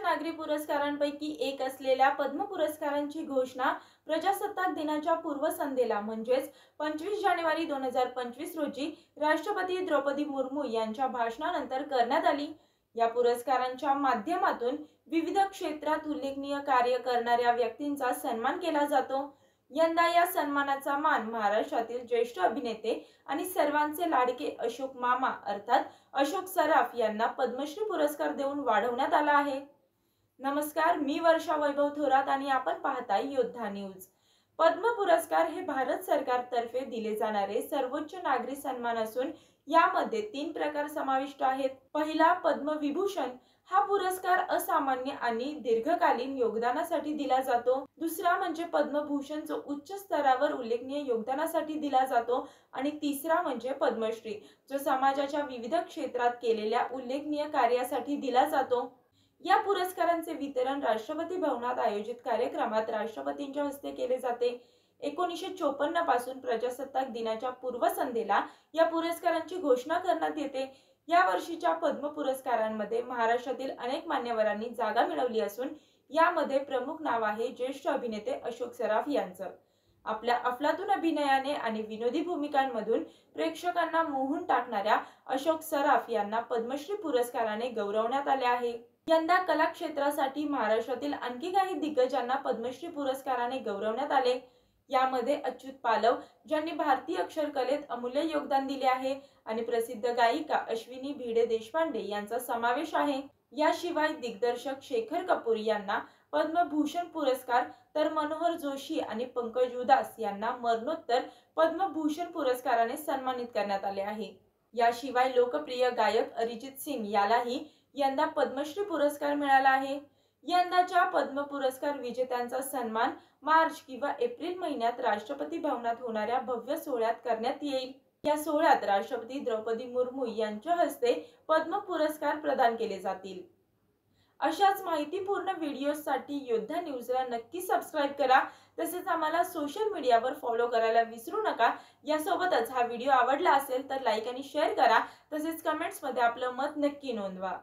नागरी पुरस्कारांपैकी एक असलेल्या पद्म पुरस्कारांची घोषणा प्रजासत्ताक दिनाच्या पूर्वसंध्येला म्हणजेच 25 जानेवारी 2025 रोजी राष्ट्रपती द्रौपदी मुर्मू यांच्या भाषणानंतर करण्यात आली। या पुरस्कारांच्या माध्यमातून विविध क्षेत्रात उल्लेखनीय कार्य करणाऱ्या व्यक्तींचा सन्मान केला जातो। यंदा या सन्मानाचा मान महाराष्ट्रातील ज्येष्ठ अभिनेते आणि सर्वांचे लाडके अशोक मामा अर्थात अशोक सराफ यांना पद्मश्री पुरस्कार देऊन वाढवण्यात आला आहे। नमस्कार, मी वर्षा वैभव थोरात आणि आपण पाहताय योद्धा न्यूज। पद्म पुरस्कार हे भारत सरकारतर्फे दिले जाणारे सर्वोच्च नागरी सन्मान असून यामध्ये 3 प्रकार समाविष्ट आहेत। पहिला पद्मविभूषण हा पुरस्कार असामान्य आणि दीर्घकालीन योगदानासाठी दिला जातो। दुसरा म्हणजे पद्मभूषण जो उच्च स्तरावर उल्लेखनीय योगदानासाठी दिला जातो आणि तिसरा म्हणजे पद्मश्री जो समाजाच्या विविध क्षेत्रात केलेल्या उल्लेखनीय कार्यासाठी दिला जातो। या पुरस्कारांचे वितरण राष्ट्रपती भवनात आयोजित कार्यक्रमात राष्ट्रपतींच्या हस्ते केले जाते। 1954 पासून प्रजासत्ताक दिनाच्या पूर्वसंध्येला या पुरस्कारांची घोषणा करण्यात येते। या वर्षीच्या पद्म पुरस्कारांमध्ये महाराष्ट्रातील अनेक मान्यवरांनी जागा मिळवली असून यामध्ये प्रमुख नाव आहे ज्येष्ठ अभिनेते अशोक सराफ यांचं। आपल्या अफलातून अभिनयाने आणि विनोदी भूमिकांमधून प्रेक्षकांना मोहून टाकणाऱ्या अशोक सराफ यांना पद्मश्री पुरस्काराने गौरवण्यात आले आहे। यंदा कला क्षेत्रासाठी महाराष्ट्रातील आणखी काही दिग्गजांना पद्मश्री पुरस्काराने गौरवण्यात आले। यामध्ये अच्युत पालव ज्यांनी भारतीय अक्षरकलेत अमूल्य योगदान दिले आहे आणि प्रसिद्ध गायिका अश्विनी भिडे देशपांडे यांचा समावेश आहे। याशिवाय दिग्दर्शक शेखर कपूर यांना पद्मभूषण पुरस्कार तर मनोहर जोशी आणि पंकज उधास यांना मरणोत्तर पद्मभूषण पुरस्काराने सन्मानित करण्यात आले आहे। याशिवाय लोकप्रिय गायक अरिजित सिंग यालाही यंदा पद्मश्री पुरस्कार मिळाला आहे। यंदाच्या पद्म पुरस्कार विजेत्यांचा सन्मान मार्च किंवा एप्रिल महिन्यात राष्ट्रपती भवनात होणाऱ्या भव्य सोहळ्यात करण्यात येईल। या सोहळ्यात राष्ट्रपती द्रौपदी मुर्मू यांच्या हस्ते पद्म पुरस्कार प्रदान केले जातील। अशाच माहितीपूर्ण व्हिडिओसाठी योद्धा न्यूजला नक्की सबस्क्राइब करा। तसेच आम्हाला सोशल मीडियावर फॉलो करायला विसरू नका। यासोबतच हा व्हिडिओ आवडला असेल तर लाईक आणि शेअर करा। तसेच कमेंट्स मध्ये आपलं मत नक्की नोंदवा।